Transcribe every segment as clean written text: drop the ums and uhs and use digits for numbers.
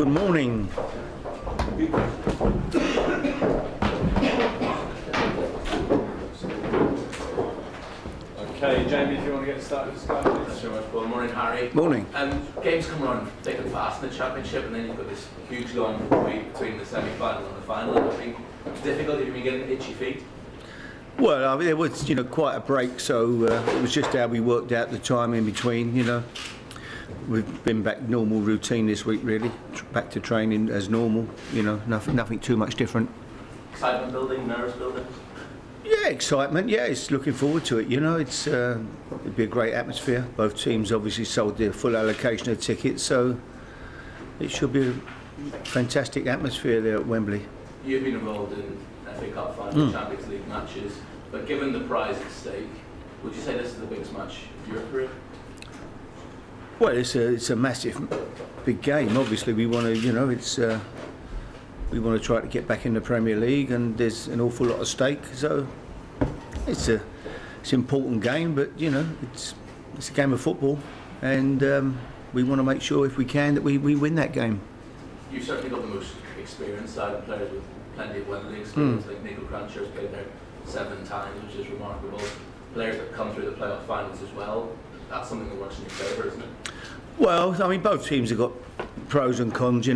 Good morning. Okay, Jamie, if you want to get started, start. Thanks very much, Paul. Morning, Harry. Morning. Games come around thick and fast in the Championship, and then you've got this huge long wait between the semi-final and the final. I think it's difficult if you've been getting itchy feet. Well, I mean, there was, quite a break, so it was just how we worked out the time in between. We've been back normal routine this week, really. Back to training as normal. Nothing too much different. Excitement building, nerves building. Yeah, excitement. Yeah, it's looking forward to it. It'd be a great atmosphere. Both teams obviously sold their full allocation of tickets, so it should be a fantastic atmosphere there at Wembley. You've been involved in FA Cup final, Champions League matches, but given the prize at stake, would you say this is the biggest match of your career? Well, it's a massive, big game. Obviously, we want to, we want to try to get back in the Premier League, and there's an awful lot at stake. So it's an important game, but it's a game of football, and we want to make sure, if we can, that we win that game. You've certainly got the most experienced side of players with plenty of Wembley experience. Like Niko Kranjcar's played there 7 times, which is remarkable. Players that come through the playoff finals as well. That's something that works in your favour, isn't it? Well, I mean, both teams have got pros and cons,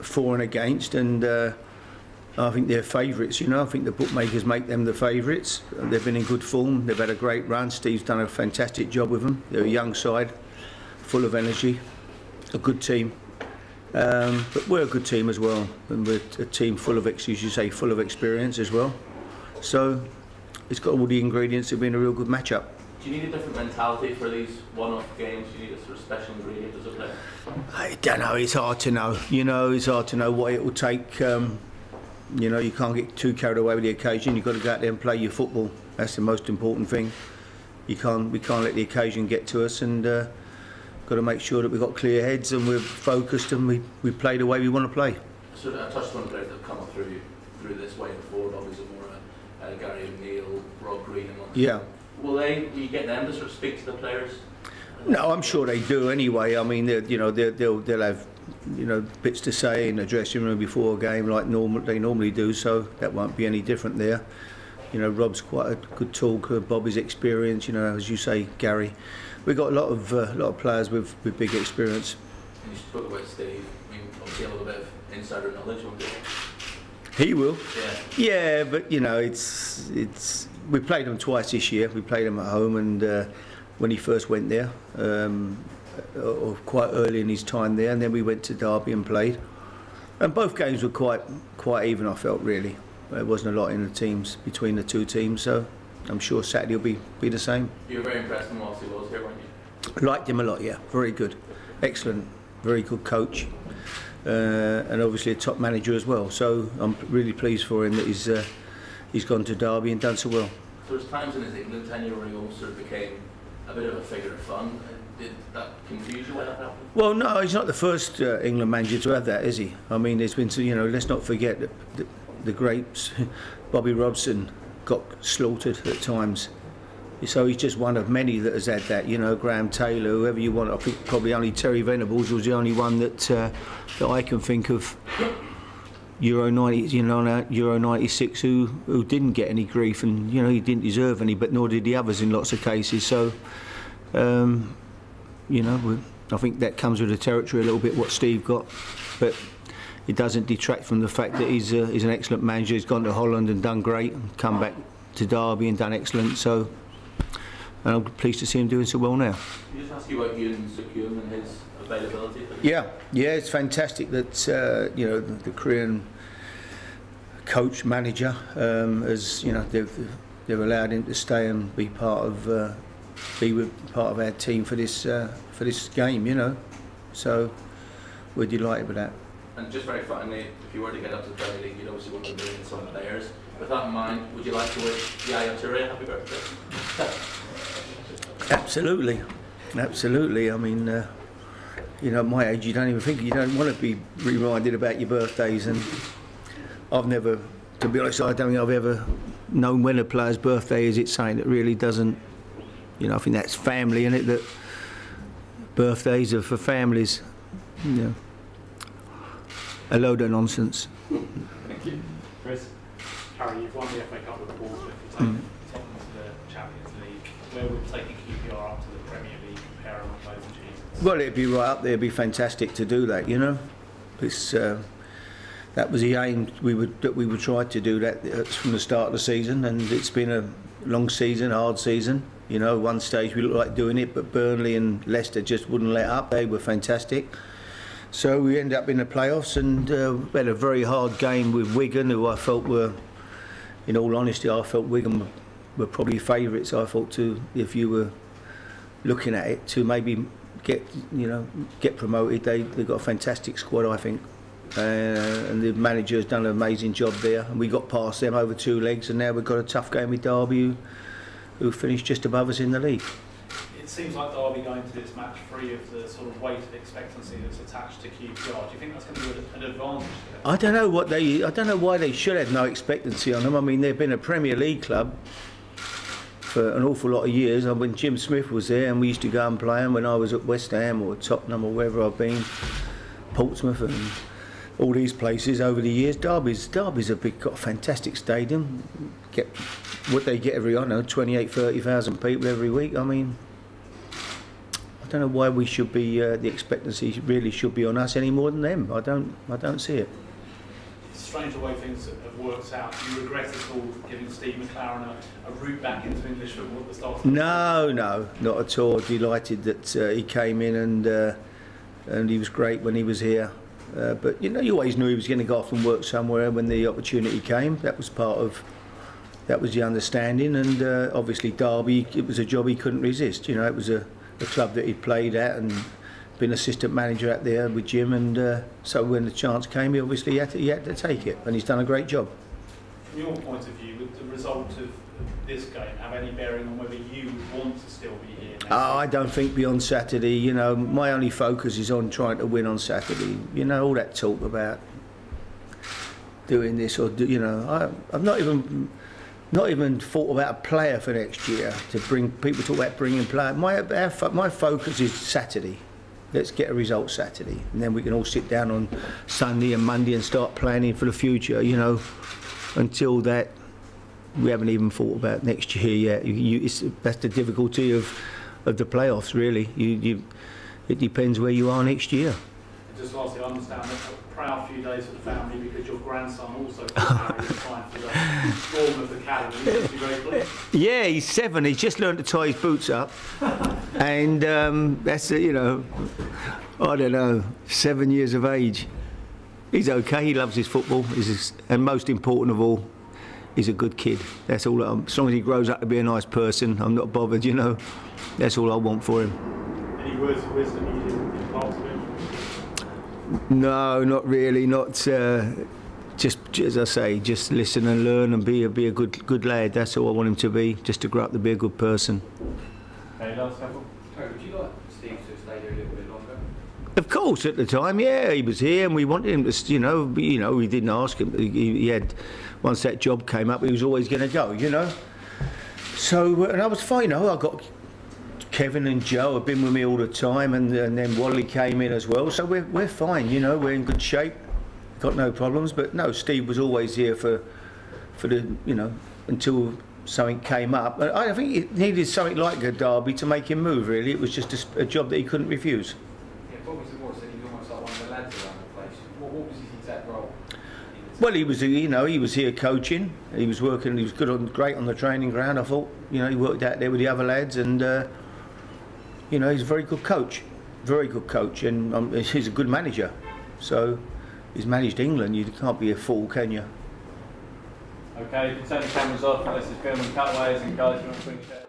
for and against, and I think they're favourites. I think the bookmakers make them the favourites. They've been in good form. They've had a great run. Steve's done a fantastic job with them. They're a young side, full of energy, a good team. But we're a good team as well, and we're a team full of, full of experience as well. So it's got all the ingredients of being a real good matchup. Do you need a different mentality for these one-off games? Do you need a sort of special ingredient as a player? I don't know. It's hard to know. It's hard to know what it will take. You can't get too carried away with the occasion. You've got to go out there and play your football. That's the most important thing. We can't let the occasion get to us, and got to make sure that we've got clear heads and we're focused and we play the way we want to play. So I touched on the players that have come up through this way before, obviously more Gary O'Neill, Rob Green amongst them. Will you get them to sort of speak to the players? No, I'm sure they do anyway. I mean, they'll have bits to say in the dressing room before a game like they normally do, so that won't be any different there. Rob's quite a good talker. Bobby's experience, as you say, Gary. We've got a lot of players with big experience. And you spoke about Steve. I mean, obviously a little bit of insider knowledge, won't you? He will. Yeah. Yeah, but it's. We played him twice this year. We played him at home, and when he first went there, or quite early in his time there, and then we went to Derby and played. And both games were quite even, I felt, really. There wasn't a lot in the teams between the two teams, so I'm sure Saturday will be the same. You were very impressed with him whilst he was here, weren't you? Liked him a lot, yeah. Very good, excellent, very good coach, and obviously a top manager as well. So I'm really pleased for him that he's gone to Derby and done so well. So there's times in his England tenure where he almost sort of became a bit of a figure of fun. Did that confuse you when that happened? Well, no, he's not the first England manager to have that, is he? I mean, there's been, let's not forget that the greats. Bobby Robson got slaughtered at times. So he's just one of many that has had that. Graham Taylor, whoever you want. I think probably only Terry Venables was the only one that I can think of. Euro 96, who didn't get any grief, and he didn't deserve any, but nor did the others in lots of cases. So, I think that comes with the territory a little bit what Steve got, but it doesn't detract from the fact that he's an excellent manager. He's gone to Holland and done great, and come back to Derby and done excellent. So, and I'm pleased to see him doing so well now. Can I just ask you about Yoon Suk-yeol and his availability? Yeah, it's fantastic that the Korean coach manager has they've allowed him to stay and be part of our team for this game. So we're delighted with that. And just very finally, if you were to get up to the Premier League, you'd obviously want to bring in some players. With that in mind, would you like to wish Yaya Toure happy birthday? Absolutely. I mean, at my age, you don't want to be reminded about your birthdays, and I've never, to be honest, I don't think I've ever known when a player's birthday is. It's something that really doesn't, I think that's family, isn't it? That birthdays are for families. a load of nonsense. Thank you. Chris? Harry, you've won the FA Cup with Portsmouth, you've taken Tottenham to the Champions League. Where would taking QPR up to the Premier League compare among those achievements? Well, it'd be right up there. It'd be fantastic to do that, you know. It's, that was the aim. We would try to do that from the start of the season, and it's been a long season, hard season. You know, one stage we looked like doing it, but Burnley and Leicester just wouldn't let up. They were fantastic. So we ended up in the playoffs, and we had a very hard game with Wigan, who I felt were, in all honesty, I felt Wigan were probably favourites. I thought to, if you were looking at it, to maybe get promoted. They've got a fantastic squad, I think, and the manager has done an amazing job there. And we got past them over 2 legs, and now we've got a tough game with Derby, who finished just above us in the league. It seems like Derby going to this match free of the sort of weight of expectancy that's attached to QPR. Do you think that's going to be an advantage to them? I don't know why they should have no expectancy on them. I mean, they've been a Premier League club for an awful lot of years. When Jim Smith was there, and we used to go and play them when I was at West Ham or Tottenham or wherever I've been, Portsmouth and all these places over the years. Derby's got a fantastic stadium. Get what they get every 28,000-30,000 people every week. I mean, I don't know why we should be the expectancy really should be on us any more than them. I don't see it. It's strange the way things have worked out. Do you regret at all giving Steve McLaren a route back into English football at the start of the No, not at all. Delighted that he came in, and he was great when he was here. But you know, you always knew he was going to go off and work somewhere when the opportunity came. That was the understanding, and obviously Derby, it was a job he couldn't resist. You know, it was a club that he'd played at and been assistant manager at there with Jim, and so when the chance came, he obviously had to take it, and he's done a great job. From your point of view, would the result of this game have any bearing on whether you would want to still be here next I don't think beyond Saturday. You know, my only focus is on trying to win on Saturday. You know, all that talk about doing this or I've not even thought about a player for next year. To bring people talk about bringing players. My focus is Saturday. Let's get a result Saturday, and then we can all sit down on Sunday and Monday and start planning for the future. You know, until that, we haven't even thought about next year yet. That's the difficulty of the playoffs, really. It depends where you are next year. Just lastly, I understand that a proud few days for the family because your grandson also married in time for the Bournemouth Academy. You must be very pleased. Yeah, he's 7. He's just learned to tie his boots up, and that's I don't know, 7 years of age. He's okay. He loves his football. And most important of all, he's a good kid. That's all. As long as he grows up to be a nice person, I'm not bothered. You know, that's all I want for him. Any words of wisdom you didn't impart to him? No, not really. Not just as I say, just listen and learn and be a good lad. That's all I want him to be. Just to grow up to be a good person. Okay, last couple. Terry, would you like Steve to stay here a little bit longer? Of course, at the time, yeah, he was here, and we wanted him to. We didn't ask him. He had, once that job came up, he was always going to go. You know. So, and I was fine. I got Kevin and Joe have been with me all the time, and then Wally came in as well. So we're fine. You know, we're in good shape. Got no problems. But no, Steve was always here for the until something came up. I think it needed something like a Derby to make him move. Really, it was just a job that he couldn't refuse. Yeah, what was it more? So he was almost like one of the lads around the place. What was his exact role? Well, he was here coaching. He was working. He was great on the training ground. I thought, he worked out there with the other lads, and he's a very good coach, and he's a good manager. So he's managed England. You can't be a fool, can you? Okay, you can turn the cameras off unless it's filming cutaways and guys, you want to swing your chair.